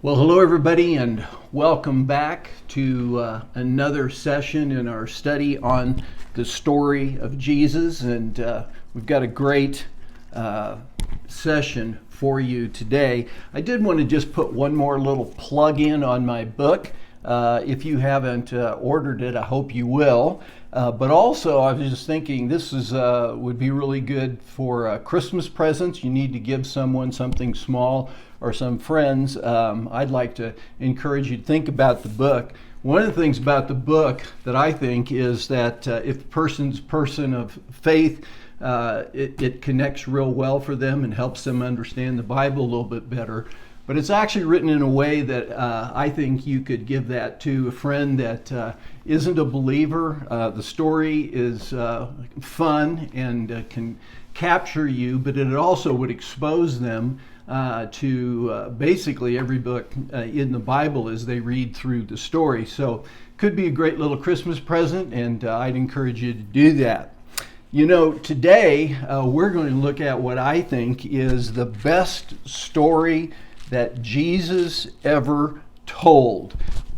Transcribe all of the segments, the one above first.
Well, hello everybody, and welcome back to another session in our study on the story of Jesus. And we've got a great session for you today. I did want to just put one more little plug in on my book. If you haven't ordered it, I hope you will. But also, I was just thinking this would be really good for Christmas presents. You need to give someone something small or some friends. I'd like to encourage you to think about the book. One of the things about the book that I think is that if a person's a person of faith, it connects real well for them and helps them understand the Bible a little bit better. But it's actually written in a way that I think you could give that to a friend that isn't a believer. The story is fun and can capture you, but it also would expose them to basically every book in the Bible as they read through the story. So could be a great little Christmas present, and I'd encourage you to do that. You know, today we're going to look at what I think is the best story that Jesus ever told.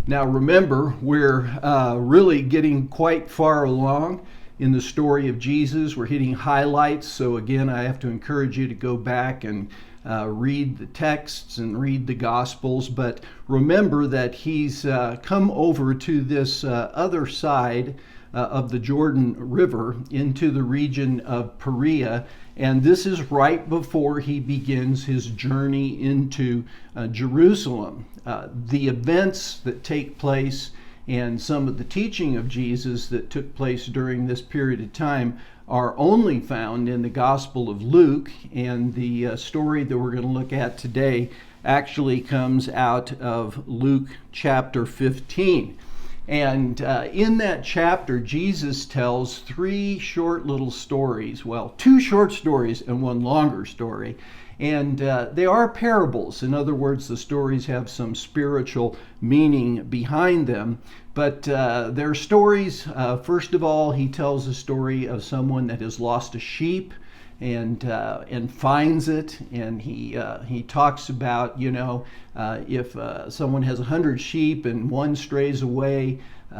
Now remember, we're really getting quite far along in the story of Jesus. We're hitting highlights, so again, I have to encourage you to go back and read the texts and read the Gospels, but remember that he's come over to this other side of the Jordan River into the region of Perea, and this is right before he begins his journey into Jerusalem. The events that take place and some of the teaching of Jesus that took place during this period of time are only found in the Gospel of Luke, and the story that we're going to look at today actually comes out of Luke chapter 15. And in that chapter, Jesus tells three short little stories. Well, two short stories and one longer story. And they are parables. In other words, the stories have some spiritual meaning behind them. But they're stories. First of all, he tells a story of someone that has lost a sheep and finds it, and he talks about, if someone has 100 sheep and one strays away,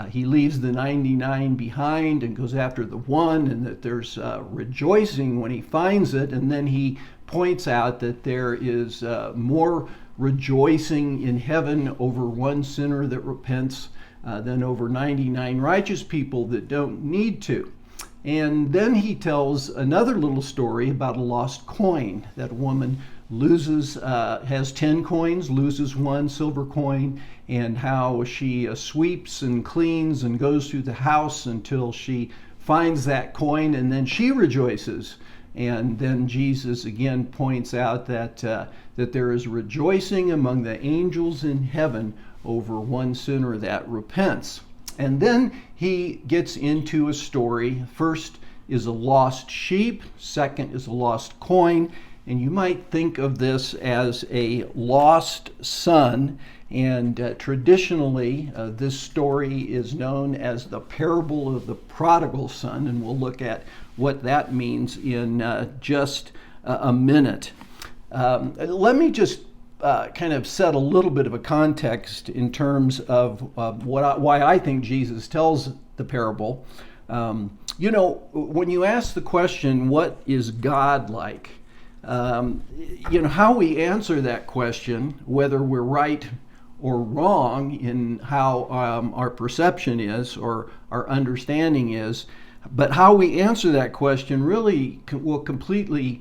he leaves the 99 behind and goes after the one, and that there's rejoicing when he finds it. And then he points out that there is more rejoicing in heaven over one sinner that repents than over 99 righteous people that don't need to. And then he tells another little story about a lost coin. That woman has 10 coins, loses one silver coin, and how she sweeps and cleans and goes through the house until she finds that coin, and then she rejoices. And then Jesus again points out that there is rejoicing among the angels in heaven over one sinner that repents. And then he gets into a story. First is a lost sheep. Second is a lost coin. And you might think of this as a lost son. And traditionally, this story is known as the parable of the prodigal son. And we'll look at what that means in just a minute. Let me just kind of set a little bit of a context in terms of why I think Jesus tells the parable. When you ask the question, what is God like? How we answer that question, whether we're right or wrong in how our perception is or our understanding is, but how we answer that question really will completely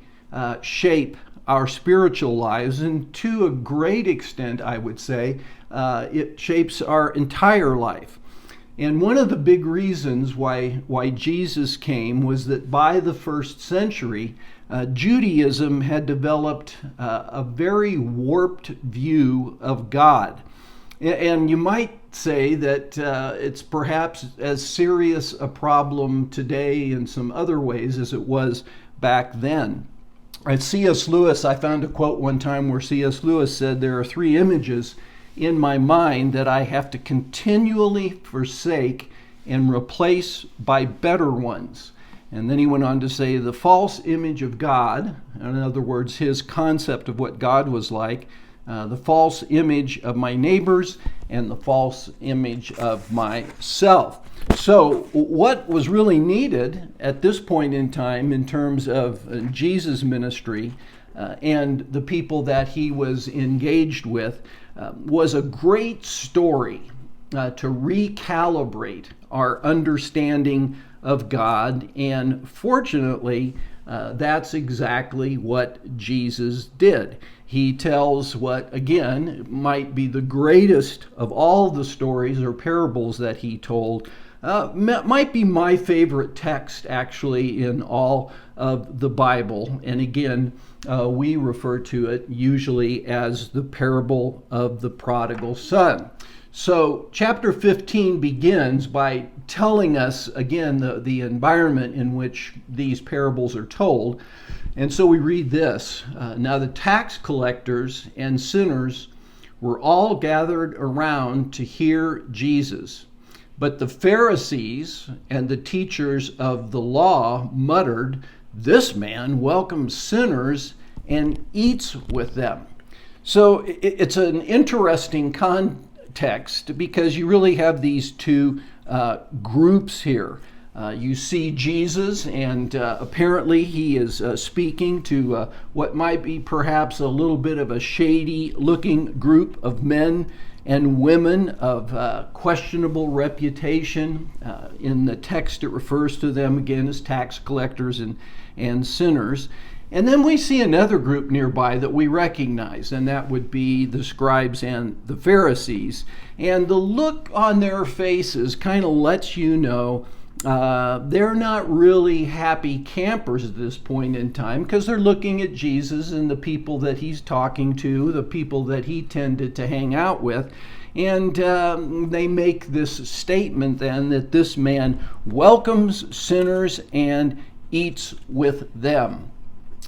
shape our spiritual lives, and to a great extent, I would say, it shapes our entire life. And one of the big reasons why Jesus came was that by the first century, Judaism had developed a very warped view of God. And you might say that it's perhaps as serious a problem today in some other ways as it was back then. At C.S. Lewis, I found a quote one time where C.S. Lewis said, "There are three images in my mind that I have to continually forsake and replace by better ones." And then he went on to say, "The false image of God," in other words, his concept of what God was like, the false image of my neighbors and the false image of myself. So what was really needed at this point in time in terms of Jesus' ministry and the people that he was engaged with was a great story to recalibrate our understanding of God. And fortunately, that's exactly what Jesus did. He tells what, again, might be the greatest of all the stories or parables that he told. Might be my favorite text, actually, in all of the Bible. And again, we refer to it usually as the parable of the prodigal son. So chapter 15 begins by telling us, again, the environment in which these parables are told. And so we read this. Now the tax collectors and sinners were all gathered around to hear Jesus. But the Pharisees and the teachers of the law muttered, "This man welcomes sinners and eats with them." So it's an interesting context because you really have these two groups here. You see Jesus, and apparently he is speaking to what might be perhaps a little bit of a shady-looking group of men and women of questionable reputation. In the text, it refers to them again as tax collectors and sinners. And then we see another group nearby that we recognize, and that would be the scribes and the Pharisees. And the look on their faces kind of lets you know they're not really happy campers at this point in time, because they're looking at Jesus and the people that he's talking to, the people that he tended to hang out with. And they make this statement then that this man welcomes sinners and eats with them.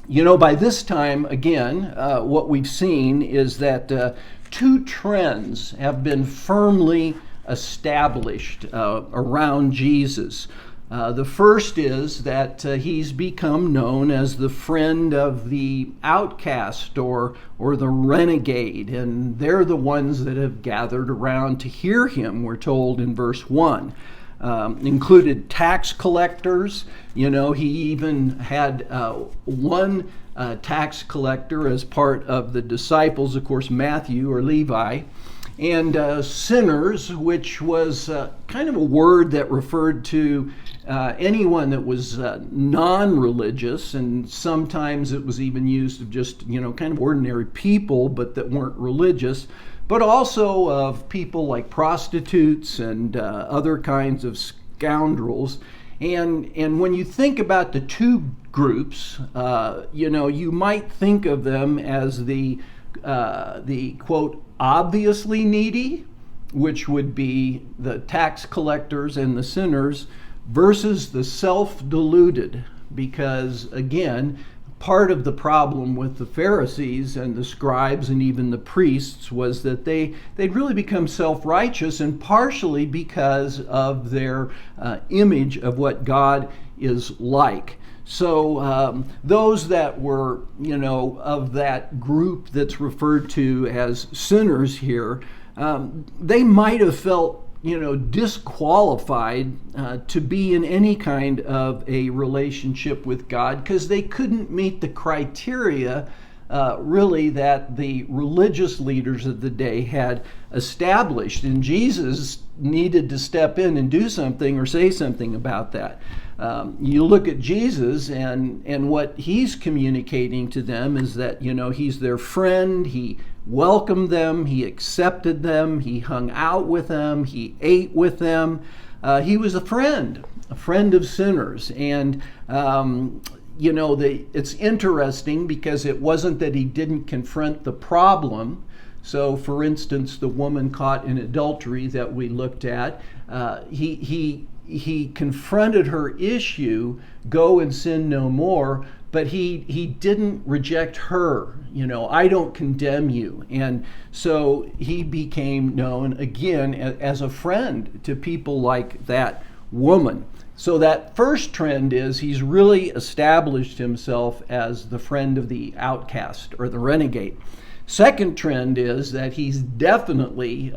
You know, by this time, again, what we've seen is that two trends have been firmly established around Jesus. The first is that he's become known as the friend of the outcast or the renegade, and they're the ones that have gathered around to hear him, we're told in verse 1. Included tax collectors. You know, he even had one tax collector as part of the disciples, of course, Matthew or Levi, and sinners, which was kind of a word that referred to anyone that was non-religious, and sometimes it was even used of just, you know, kind of ordinary people, but that weren't religious, but also of people like prostitutes and other kinds of scoundrels. And when you think about the two groups, you know, you might think of them as the quote, obviously needy, which would be the tax collectors and the sinners, versus the self-deluded, because again, part of the problem with the Pharisees and the scribes and even the priests was that they'd really become self-righteous, and partially because of their image of what God is like. So those that were, you know, of that group that's referred to as sinners here, they might have felt, you know, disqualified to be in any kind of a relationship with God, because they couldn't meet the criteria really that the religious leaders of the day had established. And Jesus needed to step in and do something or say something about that. You look at Jesus, and what he's communicating to them is that, you know, he's their friend. He welcomed them, he accepted them, he hung out with them, he ate with them. He was a friend of sinners. And you know, it's interesting because it wasn't that he didn't confront the problem. So, for instance, the woman caught in adultery that we looked at, he confronted her issue, go and sin no more, but he didn't reject her. You know, I don't condemn you. And so he became known again as a friend to people like that woman. So that first trend is he's really established himself as the friend of the outcast or the renegade. Second trend is that he's definitely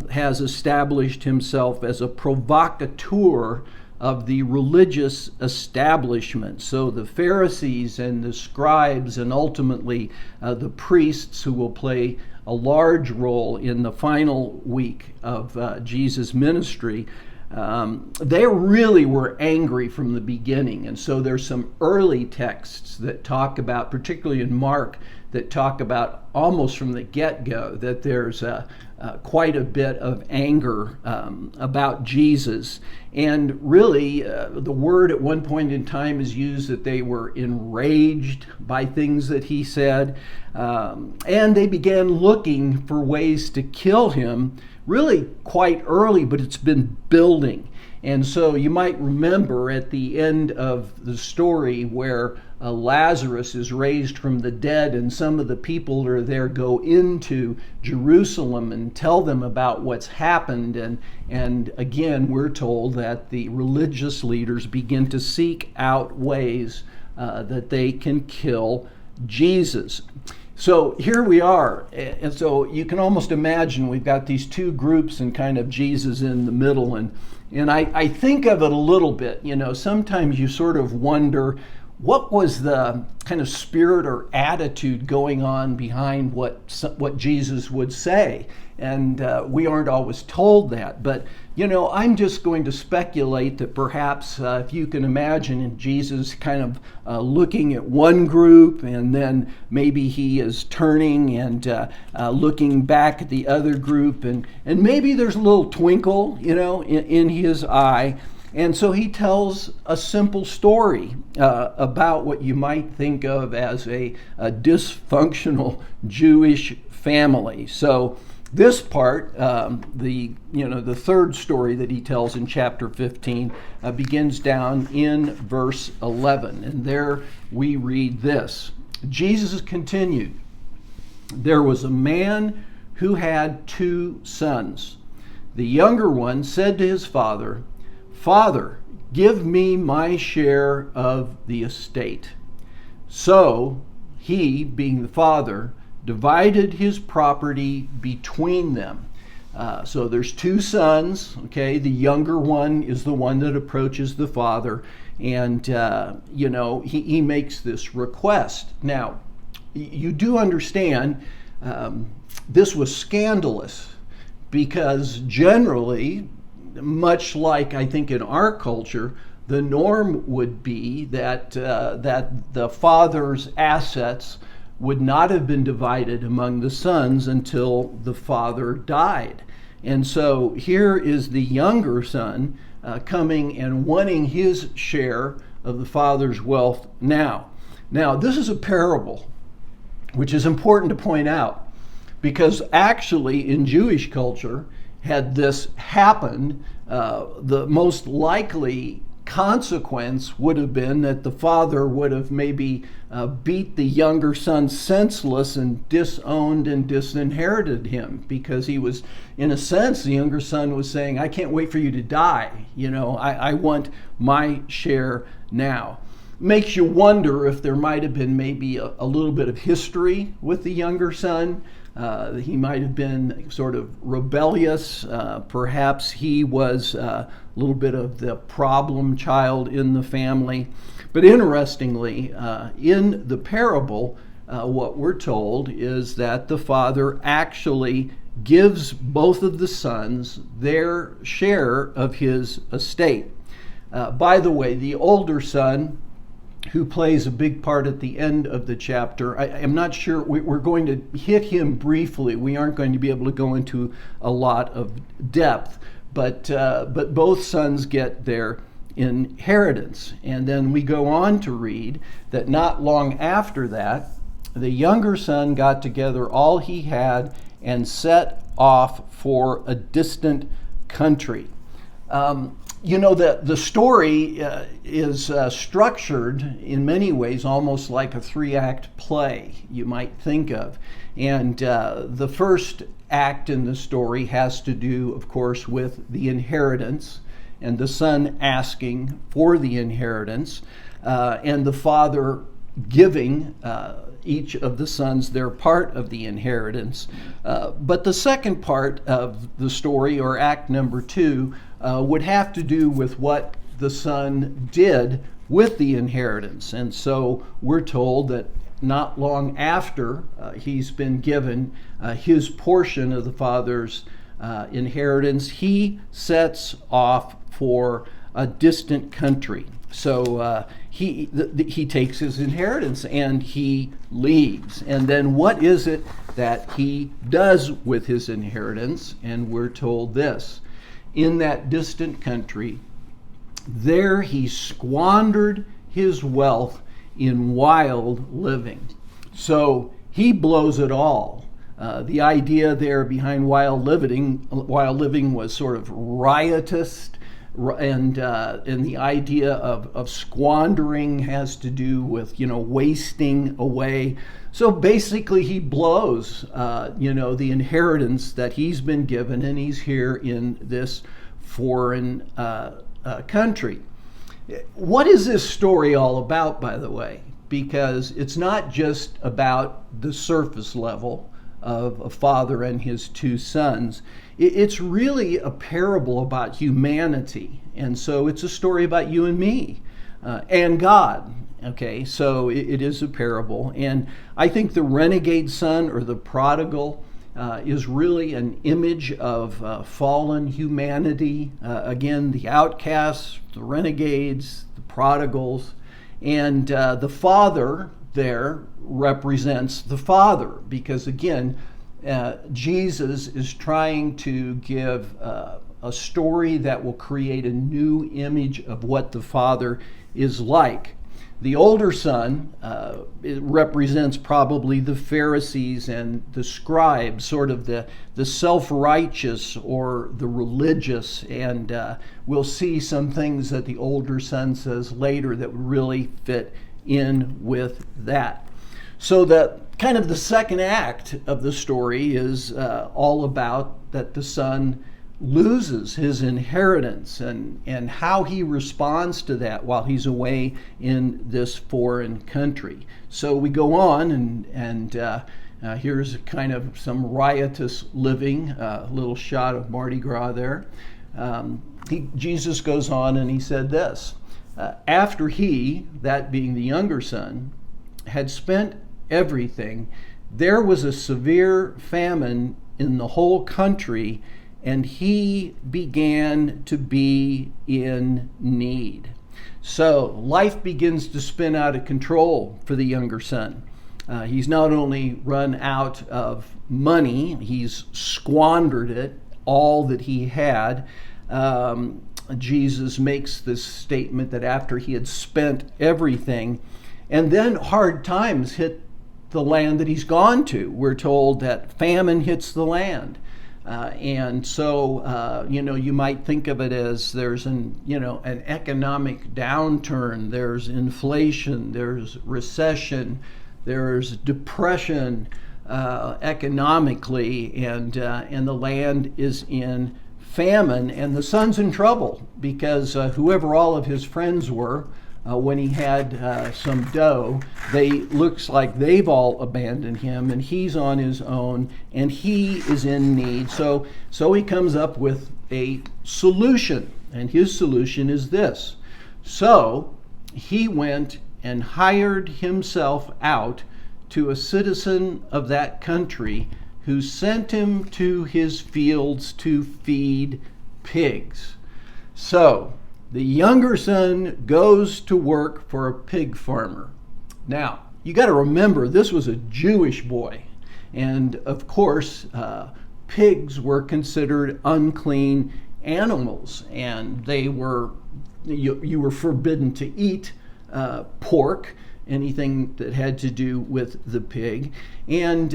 has established himself as a provocateur of the religious establishment. So the Pharisees and the scribes and ultimately the priests, who will play a large role in the final week of Jesus' ministry, they really were angry from the beginning. And so there's some early texts that talk about, particularly in Mark, that talk about almost from the get-go that there's quite a bit of anger about Jesus. And really, the word at one point in time is used that they were enraged by things that he said. And they began looking for ways to kill him really quite early, but it's been building. And so you might remember at the end of the story where Lazarus is raised from the dead, and some of the people that are there go into Jerusalem and tell them about what's happened. And again, we're told that the religious leaders begin to seek out ways that they can kill Jesus. So here we are, and so you can almost imagine we've got these two groups and kind of Jesus in the middle, and I think of it a little bit, sometimes you sort of wonder what was the kind of spirit or attitude going on behind what Jesus would say, and we aren't always told that, but I'm just going to speculate that perhaps if you can imagine Jesus kind of looking at one group, and then maybe he is turning and looking back at the other group, and maybe there's a little twinkle, in his eye. And so he tells a simple story about what you might think of as a dysfunctional Jewish family. So this part, the third story that he tells in chapter 15, begins down in verse 11. And there we read this. Jesus continued, "There was a man who had 2 sons. The younger one said to his father, 'Father, give me my share of the estate.' So he, being the father, divided his property between them." So there's 2 sons, okay? The younger one is the one that approaches the father, and, he makes this request. Now, you do understand this was scandalous, because generally, much like I think in our culture, the norm would be that the father's assets would not have been divided among the sons until the father died. And so here is the younger son coming and wanting his share of the father's wealth now. Now, this is a parable, which is important to point out, because actually in Jewish culture, had this happened, the most likely consequence would have been that the father would have maybe beat the younger son senseless and disowned and disinherited him, because he was, in a sense, the younger son was saying, I can't wait for you to die. I want my share now. Makes you wonder if there might have been maybe a little bit of history with the younger son. He might have been sort of rebellious. Perhaps he was a little bit of the problem child in the family. But interestingly, in the parable, what we're told is that the father actually gives both of the sons their share of his estate. By the way, the older son, who plays a big part at the end of the chapter, I'm not sure, we're going to hit him briefly. We aren't going to be able to go into a lot of depth, but both sons get their inheritance. And then we go on to read that not long after that, the younger son got together all he had and set off for a distant country. The story is structured in many ways almost like a 3-act play, you might think of. And the first act in the story has to do, of course, with the inheritance and the son asking for the inheritance, and the father giving each of the sons their part of the inheritance. But the second part of the story, or act number 2, would have to do with what the son did with the inheritance. And so we're told that not long after he's been given his portion of the father's inheritance, he sets off for a distant country. So he takes his inheritance and he leaves. And then what is it that he does with his inheritance? And we're told this: in that distant country, there he squandered his wealth in wild living. So he blows it all. The idea there behind wild living was sort of riotous, and the idea of squandering has to do with wasting away. So basically, he blows the inheritance that he's been given, and he's here in this foreign country. What is this story all about, by the way? Because it's not just about the surface level of a father and his 2 sons. It's really a parable about humanity. And so it's a story about you and me and God. Okay, so it is a parable. And I think the renegade son, or the prodigal, is really an image of fallen humanity. Again, the outcasts, the renegades, the prodigals. And the father there represents the Father, because again, Jesus is trying to give a story that will create a new image of what the Father is like. The older son it represents probably the Pharisees and the scribes, sort of the self-righteous or the religious, and we'll see some things that the older son says later that would really fit in with that. So that kind of the second act of the story is all about that the son loses his inheritance and how he responds to that while he's away in this foreign country. So we go on and here's kind of some riotous living, a little shot of Mardi Gras there. Jesus goes on and he said this: after he, that being the younger son, had spent everything, there was a severe famine in the whole country, and he began to be in need. So life begins to spin out of control for the younger son. He's not only run out of money, he's squandered it, all that he had. Jesus makes this statement that after he had spent everything, and then hard times hit the land that he's gone to. We're told that famine hits the land. And so, you might think of it as there's an economic downturn, there's inflation, there's recession, there's depression economically, and the land is in famine, and the son's in trouble because whoever all of his friends were, when he had some dough, looks like they've all abandoned him, and he's on his own, and he is in need. So he comes up with a solution, and his solution is this. So he went and hired himself out to a citizen of that country, who sent him to his fields to feed pigs. So the younger son goes to work for a pig farmer. Now, you got to remember, this was a Jewish boy. And of course, pigs were considered unclean animals. And they were, you were forbidden to eat pork, anything that had to do with the pig. And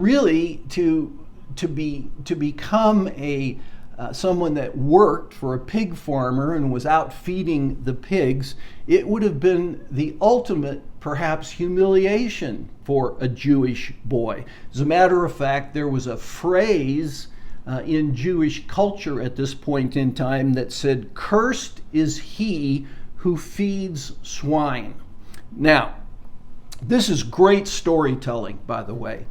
really to become a someone that worked for a pig farmer and was out feeding the pigs, it would have been the ultimate, perhaps, humiliation for a Jewish boy. As a matter of fact, there was a phrase in Jewish culture at this point in time that said, "Cursed is he who feeds swine." Now, this is great storytelling, by the way.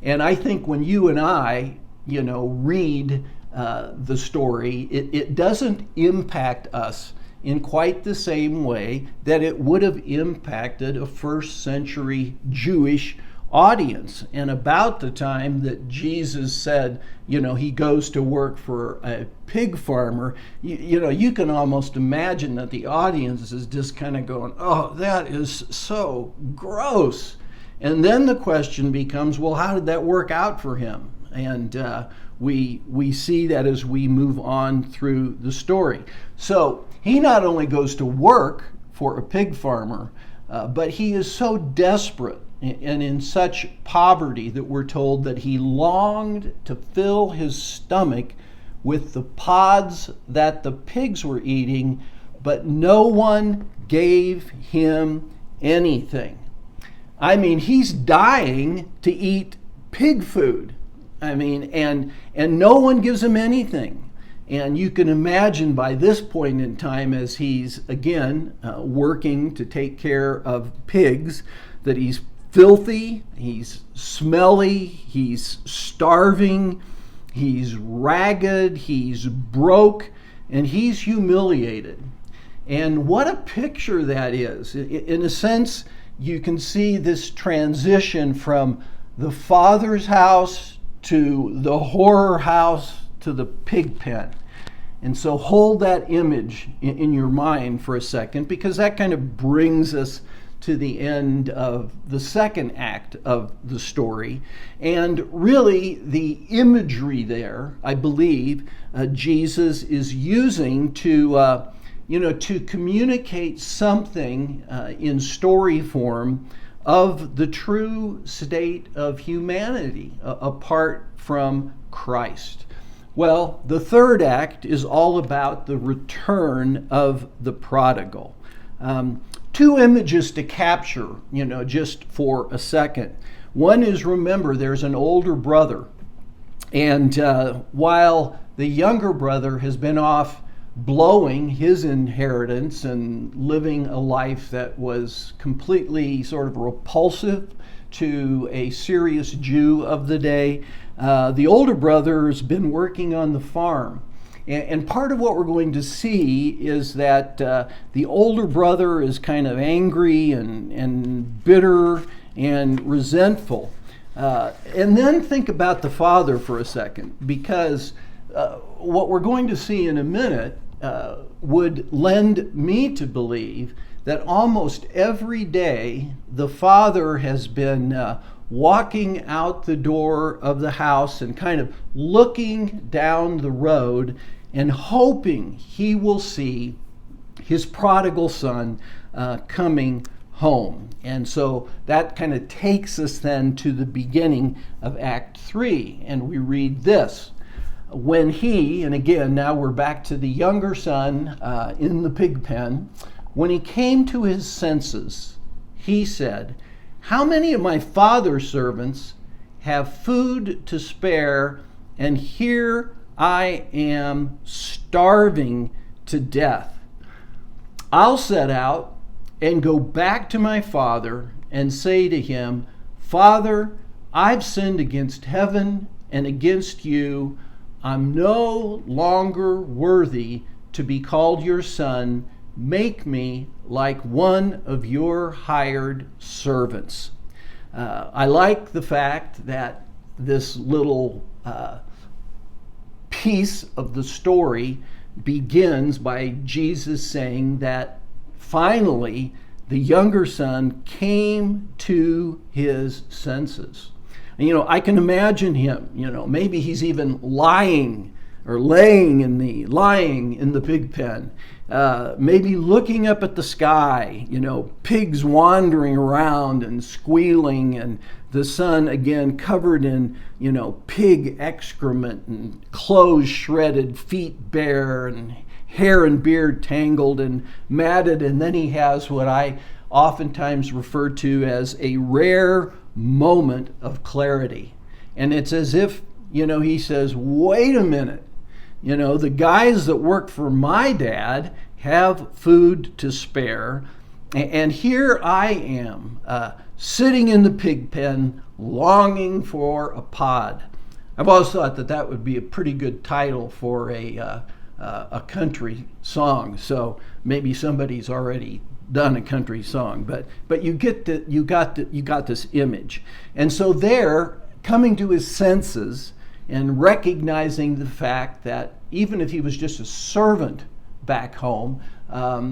And I think when you and I, read the story, it doesn't impact us in quite the same way that it would have impacted a first century Jewish audience. And about the time that Jesus said, he goes to work for a pig farmer, you can almost imagine that the audience is just kind of going, oh, that is so gross. And then the question becomes, well, how did that work out for him? And we see that as we move on through the story. So he not only goes to work for a pig farmer, but he is so desperate and in such poverty that we're told that he longed to fill his stomach with the pods that the pigs were eating, but no one gave him anything. I mean, he's dying to eat pig food. And no one gives him anything. And you can imagine by this point in time, as he's again working to take care of pigs, that he's filthy, he's smelly, he's starving, he's ragged, he's broke, and he's humiliated. And what a picture that is. In a sense, you can see this transition from the Father's house to the horror house to the pig pen. And so hold that image in your mind for a second, because that kind of brings us to the end of the second act of the story. And really the imagery there, I believe, Jesus is using to communicate something in story form of the true state of humanity apart from Christ. Well, the third act is all about the return of the prodigal. Two images to capture, just for a second. One is, remember, there's an older brother. And while the younger brother has been off blowing his inheritance and living a life that was completely sort of repulsive to a serious Jew of the day, the older brother has been working on the farm. And part of what we're going to see is that the older brother is kind of angry and bitter and resentful. And then think about the father for a second, because what we're going to see in a minute would lend me to believe that almost every day the father has been walking out the door of the house and kind of looking down the road and hoping he will see his prodigal son coming home. And so that kind of takes us then to the beginning of Act 3, and we read this. When he, and again, now we're back to the younger son in the pig pen, when he came to his senses, he said, "How many of my father's servants have food to spare, and here I am starving to death? I'll set out and go back to my father and say to him, 'Father, I've sinned against heaven and against you. I'm no longer worthy to be called your son. Make me like one of your hired servants.'" I like the fact that this little piece of the story begins by Jesus saying that finally the younger son came to his senses. And, I can imagine him, maybe he's even lying in the pig pen, maybe looking up at the sky, pigs wandering around and squealing, and the son again covered in, pig excrement and clothes shredded, feet bare, and hair and beard tangled and matted. And then he has what I oftentimes refer to as a rare moment of clarity. And it's as if, he says, wait a minute, the guys that work for my dad have food to spare, And here I am, sitting in the pig pen, longing for a pod. I've always thought that that would be a pretty good title for a country song. So maybe somebody's already done a country song, but you got this image. And so there, coming to his senses and recognizing the fact that even if he was just a servant back home,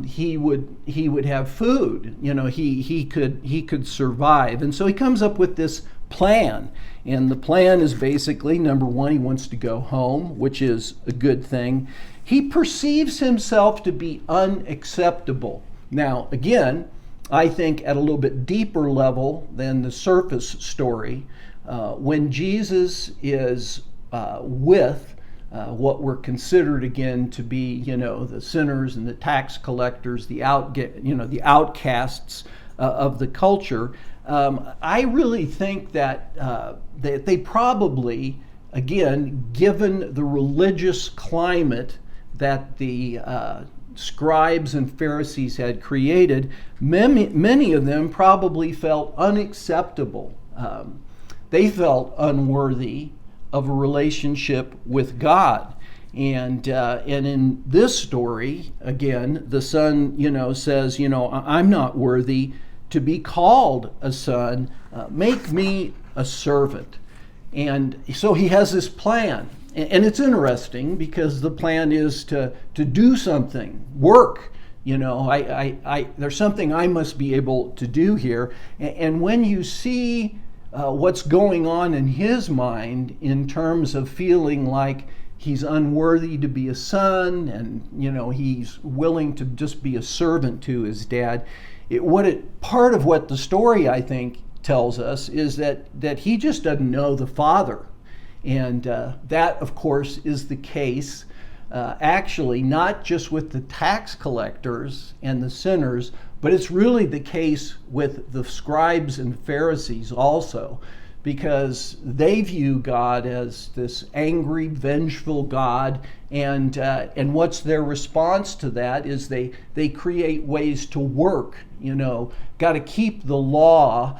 he would have food. He could survive. And so he comes up with this plan. And the plan is basically, number one, he wants to go home, which is a good thing. He perceives himself to be unacceptable. Now, again, I think at a little bit deeper level than the surface story, when Jesus is with what were considered again to be, the sinners and the tax collectors, the outcasts of the culture, I really think that they probably, again, given the religious climate that the scribes and Pharisees had created, many of them probably felt unacceptable. They felt unworthy of a relationship with God. And in this story, again, the son, says, I'm not worthy to be called a son. Make me a servant. And so he has this plan. And it's interesting because the plan is to do something, work. There's something I must be able to do here. And when you see what's going on in his mind in terms of feeling like he's unworthy to be a son, and he's willing to just be a servant to his dad, part of what the story, I think, tells us is that he just doesn't know the Father. And that, of course, is the case, actually, not just with the tax collectors and the sinners, but it's really the case with the scribes and Pharisees also, because they view God as this angry, vengeful God, and what's their response to that is they create ways to work. Got to keep the law.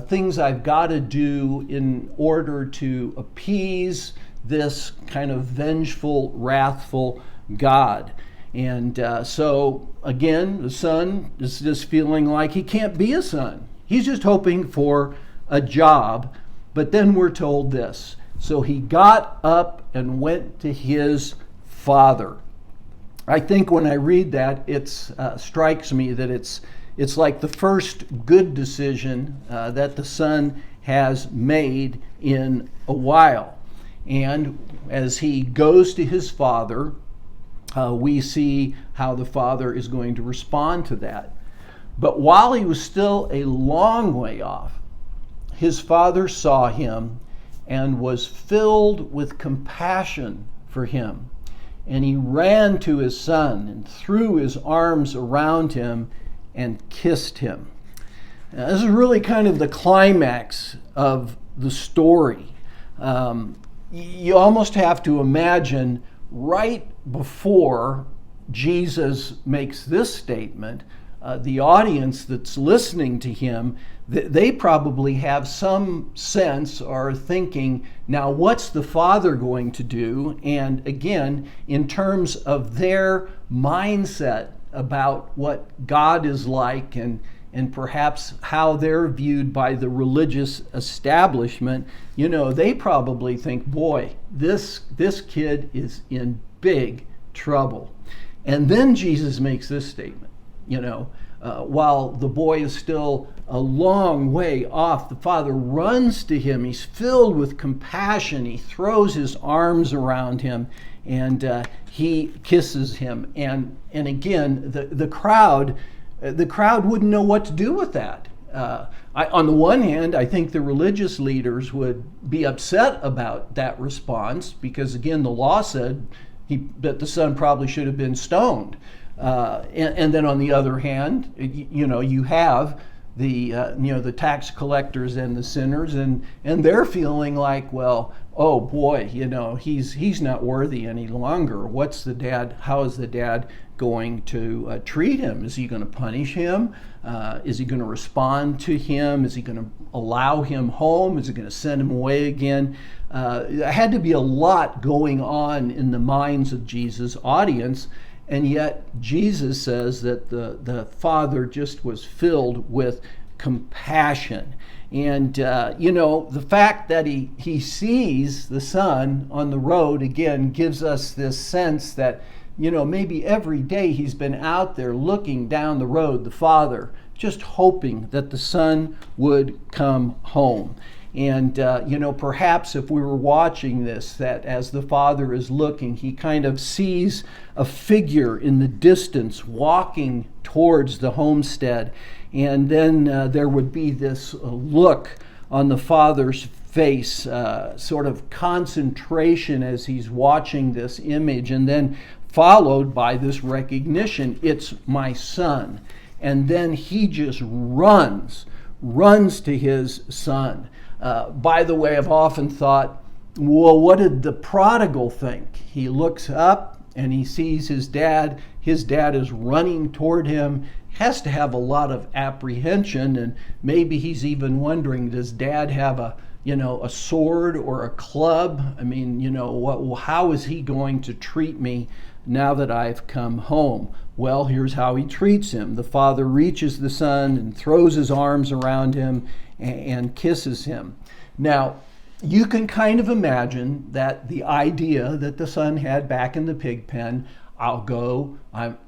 Things I've got to do in order to appease this kind of vengeful, wrathful God. And so, again, the son is just feeling like he can't be a son. He's just hoping for a job. But then we're told this. So he got up and went to his father. I think when I read that, it strikes me that it's like the first good decision that the son has made in a while. And as he goes to his father, we see how the father is going to respond to that. But while he was still a long way off, his father saw him and was filled with compassion for him. And he ran to his son and threw his arms around him and kissed him. Now, this is really kind of the climax of the story. You almost have to imagine right before Jesus makes this statement, the audience that's listening to him, they probably have some sense or thinking, now what's the Father going to do? And again, in terms of their mindset about what God is like and perhaps how they're viewed by the religious establishment, they probably think, boy, this kid is in big trouble. And then Jesus makes this statement, while the boy is still a long way off, the father runs to him. He's filled with compassion. He throws his arms around him and he kisses him. And again, the crowd wouldn't know what to do with that. On the one hand, I think the religious leaders would be upset about that response because, again, the law said that the son probably should have been stoned. And then on the other hand, you have the tax collectors and the sinners, and they're feeling like, well, oh boy, he's not worthy any longer. How is the dad going to treat him? Is he going to punish him? Is he going to respond to him? Is he going to allow him home? Is he going to send him away again? There had to be a lot going on in the minds of Jesus' audience, and yet Jesus says that the Father just was filled with compassion. And, the fact that he sees the Son on the road, again, gives us this sense that, maybe every day he's been out there looking down the road, the Father, just hoping that the Son would come home. And, perhaps if we were watching this, that as the Father is looking, he kind of sees a figure in the distance walking towards the homestead. And then there would be this look on the Father's face, sort of concentration as he's watching this image, and then followed by this recognition, it's my Son. And then he just runs to his Son. By the way, I've often thought, well, what did the prodigal think? He looks up and he sees his dad. His dad is running toward him. Has to have a lot of apprehension, and maybe he's even wondering, does Dad have a sword or a club? I mean, how is he going to treat me now that I've come home? Well, here's how he treats him. The Father reaches the Son and throws his arms around him and kisses him. Now, you can kind of imagine that the idea that the Son had back in the pig pen, I'll go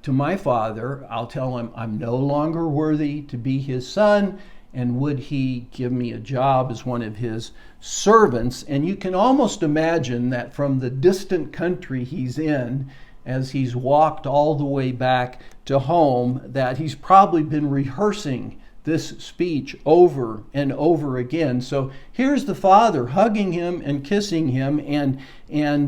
to my Father, I'll tell him I'm no longer worthy to be his son, and would he give me a job as one of his servants? And you can almost imagine that from the distant country he's in, as he's walked all the way back to home, that he's probably been rehearsing this speech over and over again. So here's the Father hugging him and kissing him, and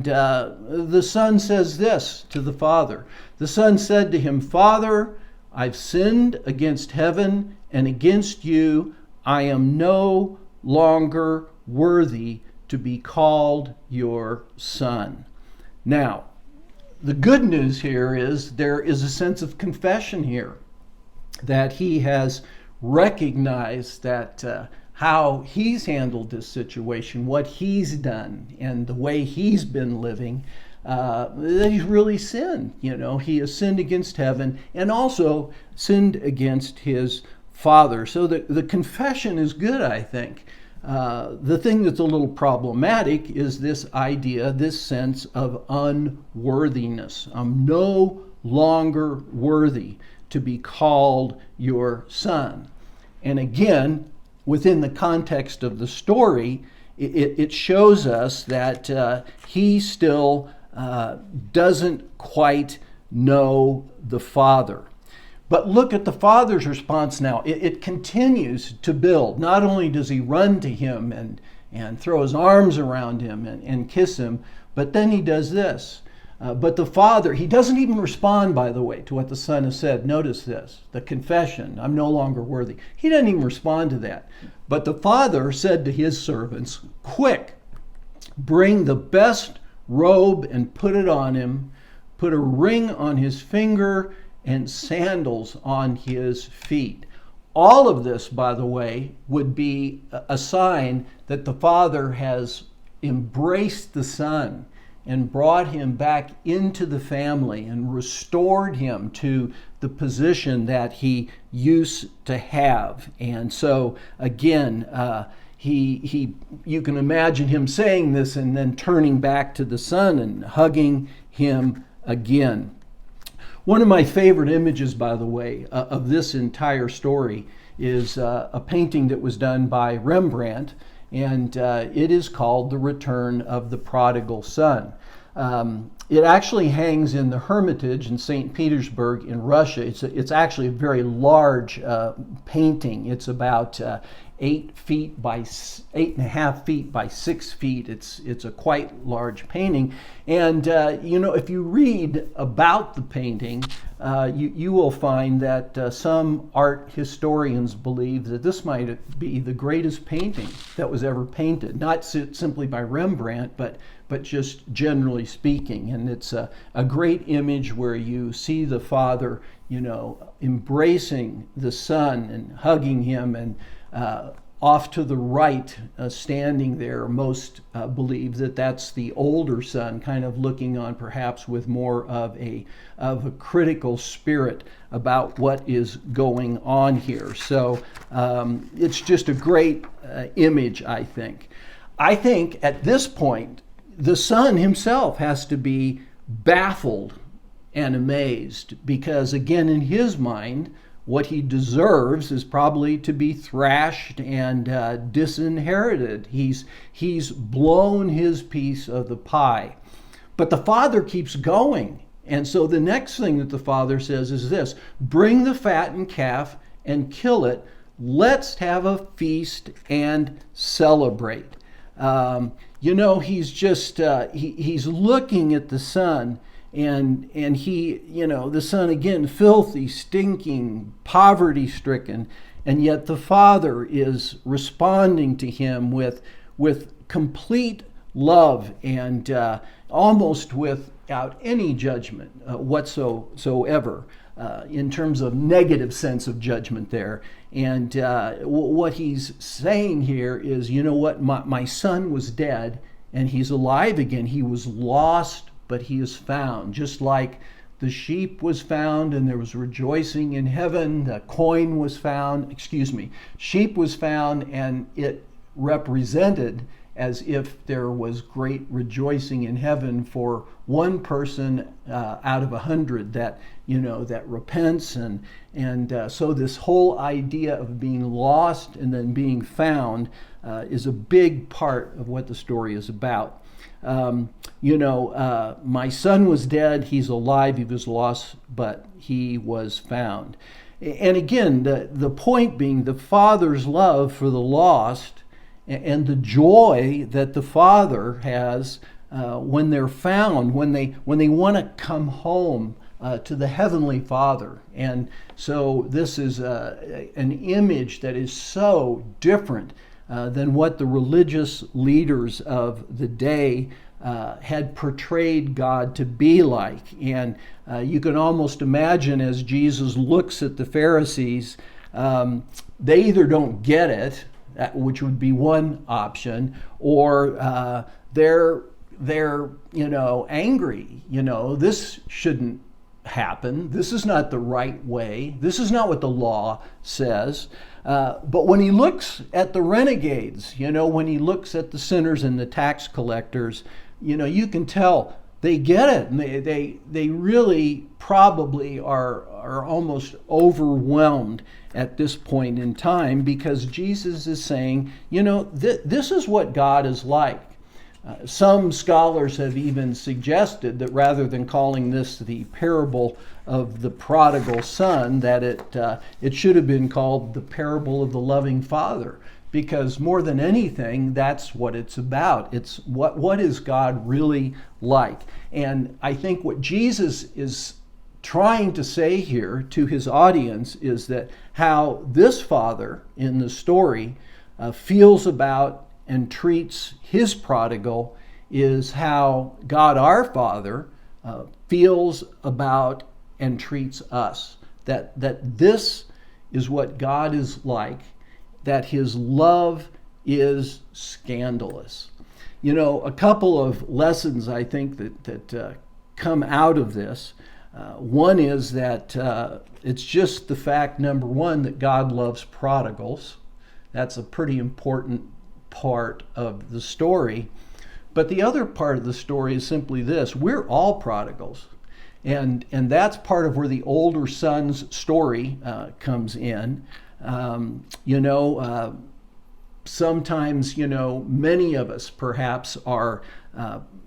the Son says this to the Father. The Son said to him, Father, I've sinned against heaven and against you. I am no longer worthy to be called your son. Now, the good news here is there is a sense of confession here, that he has recognized that how he's handled this situation, what he's done, and the way he's been living, that he's really sinned. He has sinned against heaven and also sinned against his Father. So the confession is good, I think. The thing that's a little problematic is this idea, this sense of unworthiness. I'm no longer worthy to be called your son. And again, within the context of the story, it shows us that he still doesn't quite know the Father. But look at the Father's response now. It continues to build. Not only does he run to him and throw his arms around him and kiss him, but then he does this. But the Father, he doesn't even respond, by the way, to what the Son has said. Notice this, the confession, I'm no longer worthy. He doesn't even respond to that. But the Father said to his servants, quick, bring the best robe and put it on him, put a ring on his finger and sandals on his feet. All of this, by the way, would be a sign that the Father has embraced the Son and brought him back into the family and restored him to the position that he used to have. And so, again, you can imagine him saying this and then turning back to the Son and hugging him again. One of my favorite images, by the way, of this entire story is a painting that was done by Rembrandt, and it is called The Return of the Prodigal Son. It actually hangs in the Hermitage in St. Petersburg in Russia. It's actually a very large painting. It's about 8.5 feet by 6 feet. It's a quite large painting. And if you read about the painting, you will find that some art historians believe that this might be the greatest painting that was ever painted, not simply by Rembrandt, but but just generally speaking. And it's a great image where you see the Father, embracing the Son and hugging him, and off to the right, standing there, most believe that that's the older son, kind of looking on perhaps with more of a critical spirit about what is going on here. So it's just a great image, I think. I think at this point, the son himself has to be baffled and amazed, because again, in his mind, what he deserves is probably to be thrashed and disinherited. He's blown his piece of the pie. But the father keeps going. And so the next thing that the father says is this: bring the fattened calf and kill it. Let's have a feast and celebrate. He's just, he's looking at the son. And he, the son again, filthy, stinking, poverty-stricken, and yet the father is responding to him with complete love and almost without any judgment whatsoever, in terms of negative sense of judgment there. And what he's saying here is, you know what, my son was dead and he's alive again. He was lost, but he is found. Just like the sheep was found and there was rejoicing in heaven, the coin was found, sheep was found, and it represented as if there was great rejoicing in heaven for one person out of 100 that repents, and so this whole idea of being lost and then being found is a big part of what the story is about. My son was dead, he's alive, he was lost, but he was found. And again, the point being the father's love for the lost and the joy that the father has when they're found, when they want to come home to the heavenly Father. And so this is an image that is so different than what the religious leaders of the day had portrayed God to be like. And you can almost imagine, as Jesus looks at the Pharisees, they either don't get it, which would be one option, or they're angry. This shouldn't happen. This is not the right way. This is not what the law says. But when he looks at the renegades, when he looks at the sinners and the tax collectors, you can tell they get it. And they really probably are almost overwhelmed at this point in time, because Jesus is saying, this is what God is like. Some scholars have even suggested that rather than calling this the parable of the prodigal son, that it should have been called the parable of the loving father, because more than anything, that's what it's about. It's what is God really like? And I think what Jesus is trying to say here to his audience is that how this father in the story feels about and treats his prodigal is how God our Father feels about and treats us. That this is what God is like, that his love is scandalous. A couple of lessons I think that come out of this. One is that it's just the fact, number one, that God loves prodigals. That's a pretty important part of the story. But the other part of the story is simply this: we're all prodigals. And that's part of where the older son's story comes in. Sometimes, many of us perhaps are,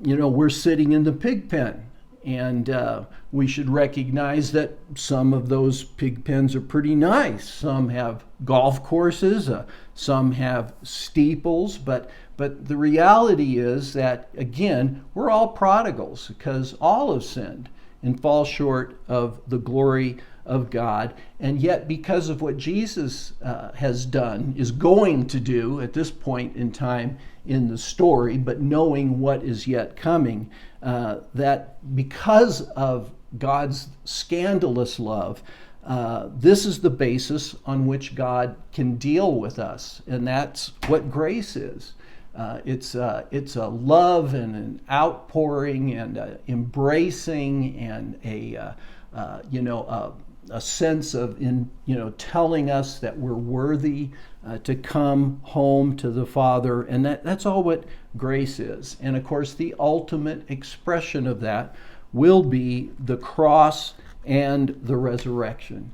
we're sitting in the pig pen. And we should recognize that some of those pig pens are pretty nice. Some have golf courses, some have steeples, but the reality is that, again, we're all prodigals because all have sinned. and fall short of the glory of God. And yet, because of what Jesus has done, is going to do at this point in time in the story, but knowing what is yet coming, that because of God's scandalous love, this is the basis on which God can deal with us, and that's what grace is. It's a love and an outpouring and a embracing and a sense of telling us that we're worthy to come home to the Father, and that's all what grace is. And of course, the ultimate expression of that will be the cross and the resurrection.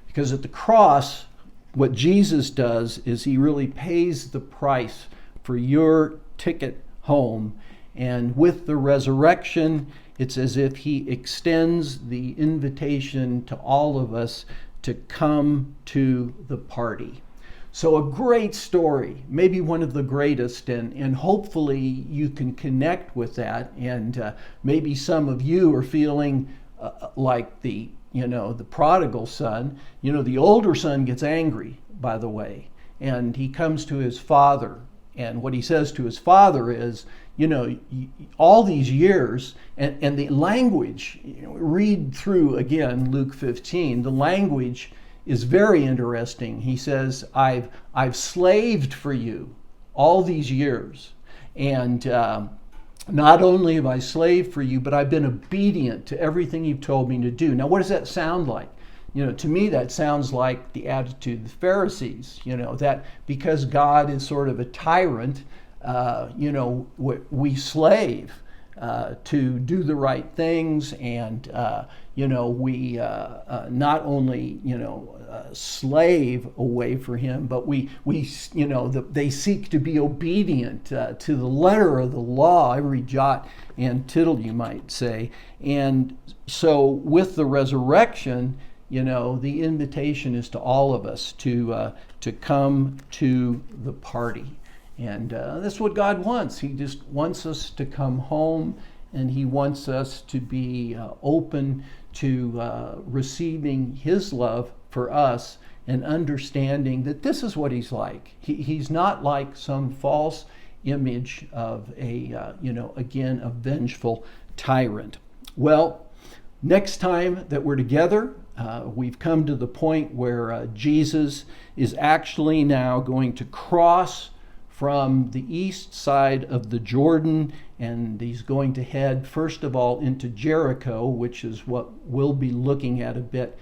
Because at the cross, what Jesus does is he really pays the price for your ticket home. And with the resurrection, it's as if he extends the invitation to all of us to come to the party. So a great story, maybe one of the greatest, and hopefully you can connect with that. And maybe some of you are feeling like the prodigal son. The older son gets angry, by the way, and he comes to his father. And what he says to his father is, all these years, and the language, read through again Luke 15, the language is very interesting. He says, I've slaved for you all these years, and not only have I slaved for you, but I've been obedient to everything you've told me to do. Now, what does that sound like? To me, that sounds like the attitude of the Pharisees, that because God is sort of a tyrant, we slave to do the right things, and we not only slave away for him, but they seek to be obedient to the letter of the law, every jot and tittle, you might say. And so with the resurrection, the invitation is to all of us to come to the party. And that's what God wants. He just wants us to come home, and he wants us to be open to receiving his love for us and understanding that this is what he's like. He's not like some false image of a vengeful tyrant. Well, next time that we're together, we've come to the point where Jesus is actually now going to cross from the east side of the Jordan, and he's going to head first of all into Jericho, which is what we'll be looking at a bit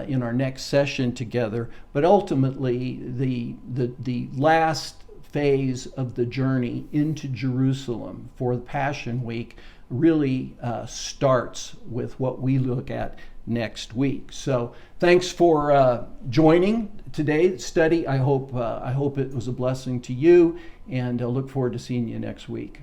in our next session together. But ultimately, the last phase of the journey into Jerusalem for the Passion Week really starts with what we look at next week. So thanks for joining today's study. I hope it was a blessing to you, and I look forward to seeing you next week.